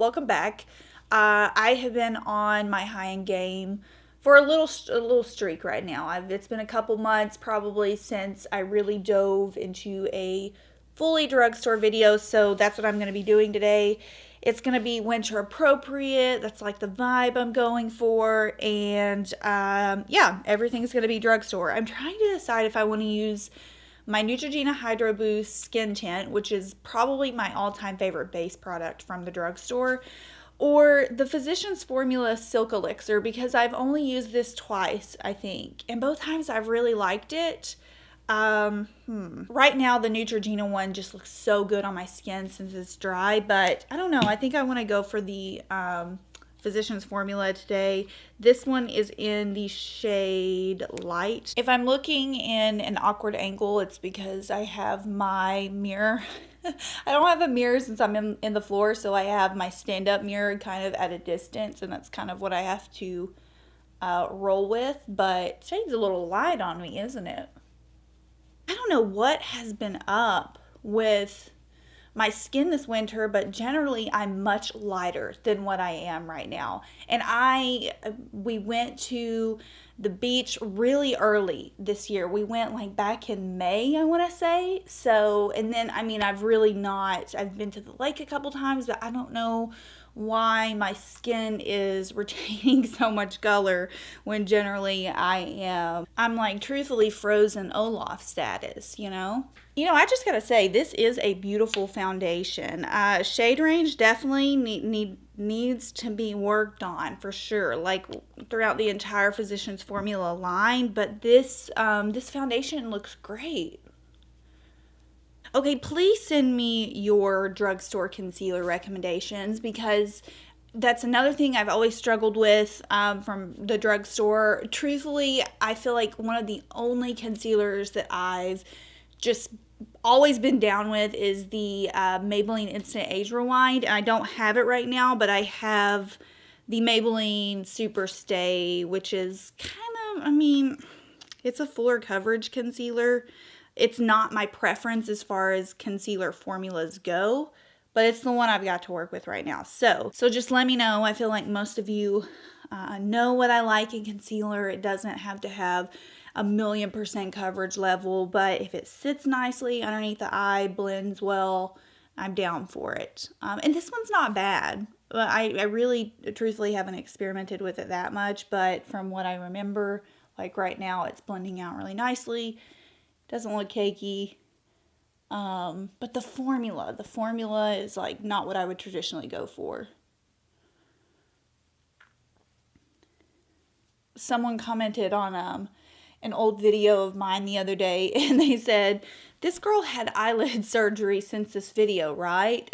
welcome back. I have been on my high-end game for a little streak right now. It's been a couple months probably since I really dove into a fully drugstore video, so that's what I'm going to be doing today. It's going to be winter appropriate. That's like the vibe I'm going for, and yeah, everything's going to be drugstore. I'm trying to decide if I want to use my Neutrogena Hydro Boost Skin Tint, which is probably my all-time favorite base product from the drugstore, or the Physicians Formula Silk Elixir, because I've only used this twice, I think, and both times I've really liked it. Right now the Neutrogena one just looks so good on my skin since it's dry, but I don't know. I think I want to go for the Physicians Formula today. This one is in the shade Light. If I'm looking in an awkward angle, it's because I have my mirror. I don't have a mirror since I'm in the floor, so I have my stand-up mirror kind of at a distance, and that's kind of what I have to roll with, but shade's a little light on me, isn't it? I don't know what has been up with my skin this winter, but generally I'm much lighter than what I am right now. And we went to the beach really early this year. We went like back in May, I want to say. So, and then, I mean, I've been to the lake a couple times, but I don't know why my skin is retaining so much color when generally I'm like truthfully frozen Olaf status, you know? I just gotta say, this is a beautiful foundation. Shade range definitely needs to be worked on for sure, like throughout the entire Physicians Formula line, but this foundation looks great. Okay, please send me your drugstore concealer recommendations, because that's another thing I've always struggled with from the drugstore. Truthfully, I feel like one of the only concealers that I've just always been down with is the Maybelline Instant Age Rewind. And I don't have it right now, but I have the Maybelline Superstay, which is kind of, I mean, it's a fuller coverage concealer. It's not my preference as far as concealer formulas go, but it's the one I've got to work with right now. So just let me know. I feel like most of you know what I like in concealer. It doesn't have to have 1,000,000% coverage level, but if it sits nicely underneath the eye, blends well, I'm down for it. And this one's not bad. I really, truthfully, haven't experimented with it that much, but from what I remember, like right now, it's blending out really nicely. Doesn't look cakey. But the formula is like not what I would traditionally go for. Someone commented on an old video of mine the other day, and they said, this girl had eyelid surgery since this video, right?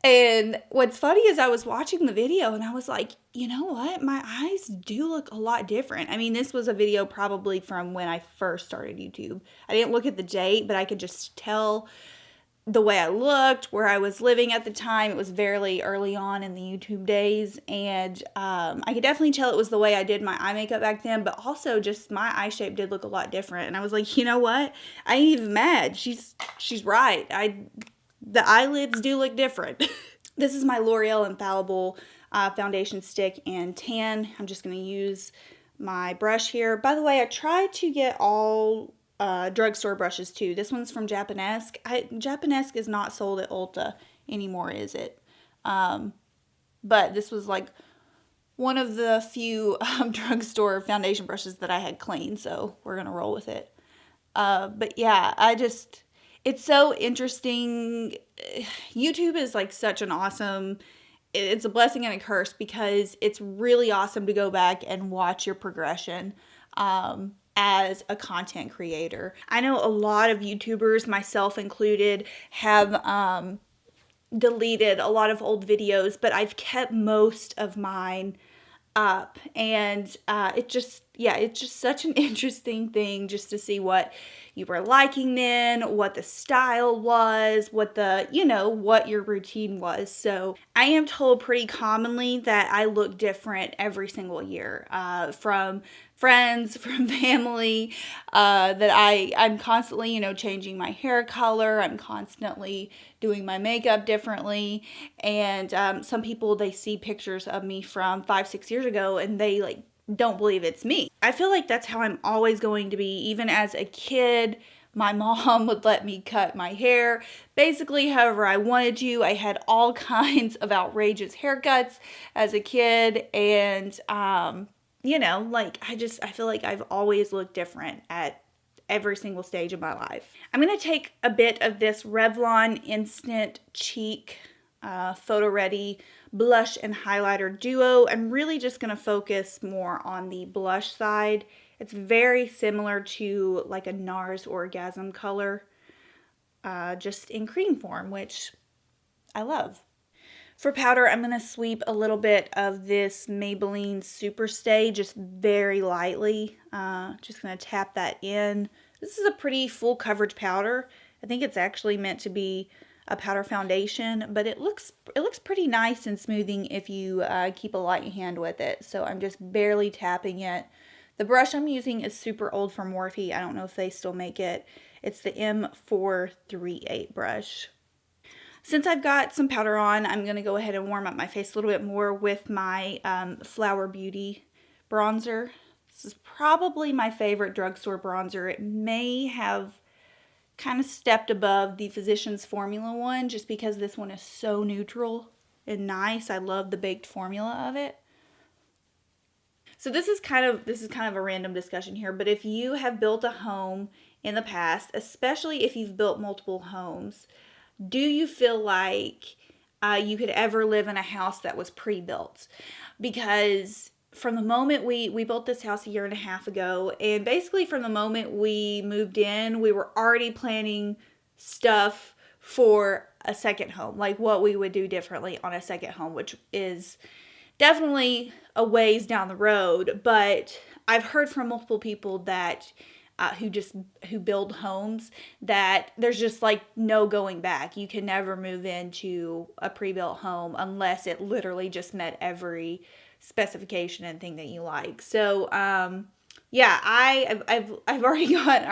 And what's funny is I was watching the video and I was like, you know what? My eyes do look a lot different. I mean, this was a video probably from when I first started YouTube. I didn't look at the date, but I could just tell the way I looked, where I was living at the time. It was very early on in the YouTube days, and I could definitely tell it was the way I did my eye makeup back then, but also just my eye shape did look a lot different. And I was like, you know what? I ain't even mad. She's right. The eyelids do look different. This is my Loreal Infallible foundation stick and tan. I'm just going to use my brush here. By the way, I tried to get all drugstore brushes too. This one's from Japanesque. Japanesque is not sold at Ulta anymore, is it? But this was like one of the few drugstore foundation brushes that I had clean, so we're going to roll with it. But yeah, it's so interesting. YouTube is like such an awesome, it's a blessing and a curse, because it's really awesome to go back and watch your progression as a content creator. I know a lot of YouTubers, myself included, have deleted a lot of old videos, but I've kept most of mine up, and it just yeah, it's just such an interesting thing just to see what you were liking then, what the style was, what the, what your routine was. So I am told pretty commonly that I look different every single year, from friends, from family, that I'm constantly, changing my hair color. I'm constantly doing my makeup differently. And some people, they see pictures of me from 5, 6 years ago and they like don't believe it's me. I feel like that's how I'm always going to be. Even as a kid, my mom would let me cut my hair basically however I wanted to. I had all kinds of outrageous haircuts as a kid. And, like I feel like I've always looked different at every single stage of my life. I'm going to take a bit of this Revlon Instant Cheek Photo Ready blush and highlighter duo. I'm really just going to focus more on the blush side. It's very similar to like a NARS Orgasm color, just in cream form, which I love. For powder, I'm going to sweep a little bit of this Maybelline Superstay, just very lightly. Just going to tap that in. This is a pretty full coverage powder. I think it's actually meant to be a powder foundation, but it looks pretty nice and smoothing if you keep a light hand with it. So I'm just barely tapping it. The brush I'm using is super old from Morphe. I don't know if they still make it. It's the M438 brush. Since I've got some powder on, I'm going to go ahead and warm up my face a little bit more with my Flower Beauty bronzer. This is probably my favorite drugstore bronzer. It may have kind of stepped above the Physicians Formula one just because this one is so neutral and nice. I love the baked formula of it. So this is kind of a random discussion here, but if you have built a home in the past, especially if you've built multiple homes, do you feel like you could ever live in a house that was pre-built? Because from the moment we built this house 1.5 years ago, and basically from the moment we moved in, we were already planning stuff for a second home, like what we would do differently on a second home, which is definitely a ways down the road. But I've heard from multiple people that who build homes that there's just like no going back. You can never move into a pre-built home unless it literally just met every specification and thing that you like. So yeah, I've already got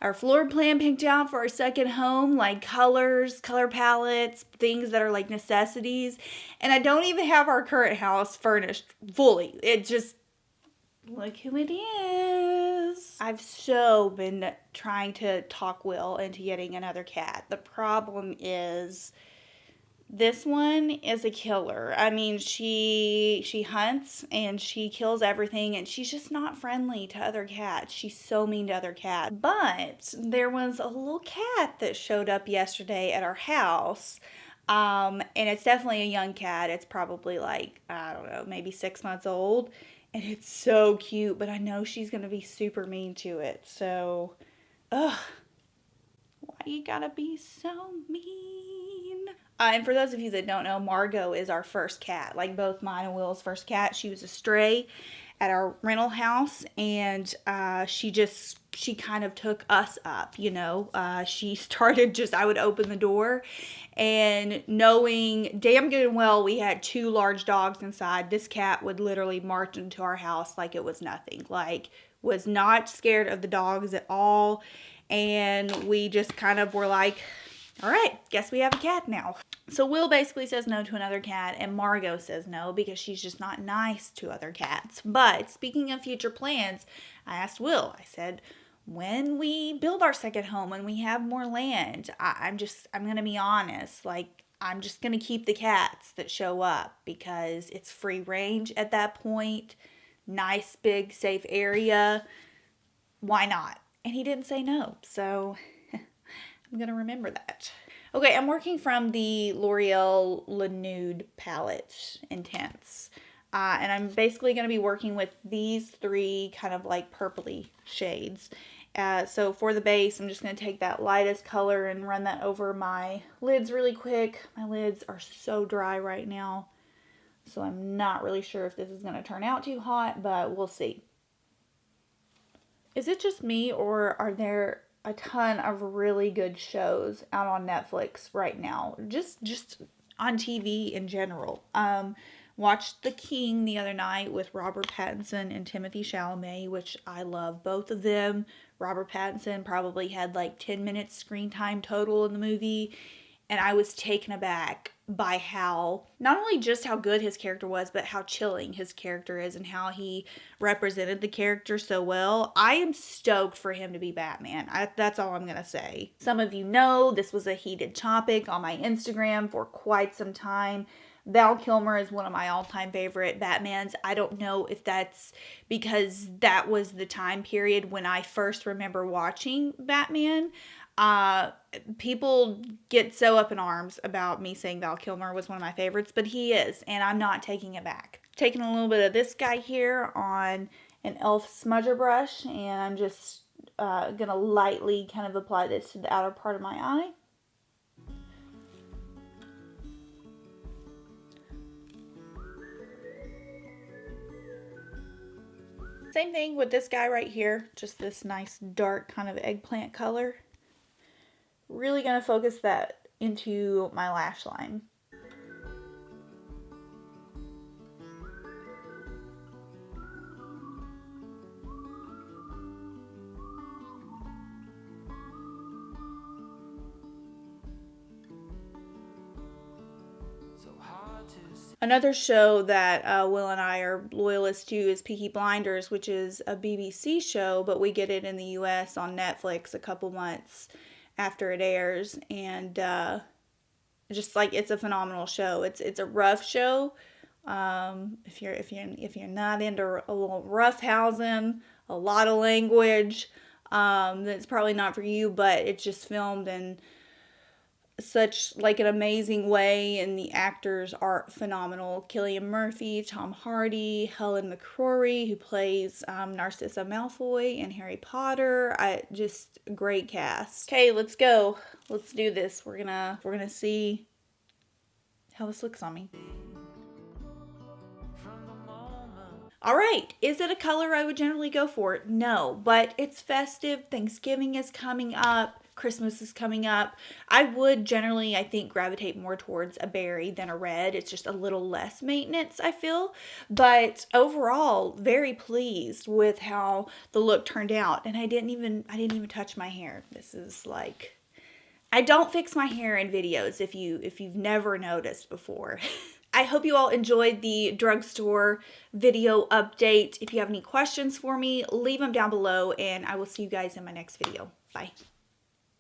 our floor plan picked out for our second home, like colors, color palettes, things that are like necessities. And I don't even have our current house furnished fully. It just, look who it is. I've so been trying to talk Will into getting another cat. The problem is this one is a killer. I mean, she hunts and she kills everything, and she's just not friendly to other cats. She's so mean to other cats. But there was a little cat that showed up yesterday at our house. And it's definitely a young cat. It's probably like, I don't know, maybe 6 months old. And it's so cute, but I know she's going to be super mean to it. So, ugh, why you gotta be so mean? And for those of you that don't know, Margot is our first cat. Like both mine and Will's first cat. She was a stray at our rental house, and she kind of took us up, she started I would open the door, and knowing damn good and well we had 2 large dogs inside, this cat would literally march into our house like it was nothing, like was not scared of the dogs at all. And we just kind of were like, all right, guess we have a cat now. So Will basically says no to another cat, and Margot says no because she's just not nice to other cats. But speaking of future plans, I asked Will, I said, when we build our second home and we have more land, I'm going to be honest, like, I'm just going to keep the cats that show up because it's free range at that point. Nice, big, safe area. Why not? And he didn't say no, so I'm going to remember that. Okay, I'm working from the L'Oreal Le Nude palette, Intense. And I'm basically going to be working with these 3 kind of like purpley shades. So for the base, I'm just going to take that lightest color and run that over my lids really quick. My lids are so dry right now, so I'm not really sure if this is going to turn out too hot, but we'll see. Is it just me, or are there a ton of really good shows out on Netflix right now? Just on TV in general. Watched The King the other night with Robert Pattinson and Timothy Chalamet, which I love both of them. Robert Pattinson probably had like 10 minutes screen time total in the movie, and I was taken aback by how, not only just how good his character was, but how chilling his character is and how he represented the character so well. I am stoked for him to be Batman. That's all I'm gonna say. Some of you know this was a heated topic on my Instagram for quite some time. Val Kilmer is one of my all-time favorite Batmans. I don't know if that's because that was the time period when I first remember watching Batman. People get so up in arms about me saying Val Kilmer was one of my favorites, but he is, and I'm not taking it back. Taking a little bit of this guy here on an e.l.f. smudger brush, and I'm just gonna lightly kind of apply this to the outer part of my eye. Same thing with this guy right here, just this nice dark kind of eggplant color. Really gonna focus that into my lash line. Another show that Will and I are loyalists to is Peaky Blinders, which is a BBC show, but we get it in the US on Netflix a couple months after it airs, and just like, it's a phenomenal show. It's a rough show. If you're not into a little roughhousing, a lot of language, then it's probably not for you. But it's just filmed in such like an amazing way, and the actors are phenomenal. Cillian Murphy, Tom Hardy, Helen McCrory, who plays Narcissa Malfoy in Harry Potter. Just great cast. Okay, let's go. Let's do this. We're gonna see how this looks on me. All right, is it a color I would generally go for? No, but it's festive. Thanksgiving is coming up. Christmas is coming up. I would generally, I think, gravitate more towards a berry than a red. It's just a little less maintenance, I feel. But overall, very pleased with how the look turned out. And I didn't even touch my hair. This is like, I don't fix my hair in videos if you've never noticed before. I hope you all enjoyed the drugstore video update. If you have any questions for me, leave them down below, and I will see you guys in my next video. Bye.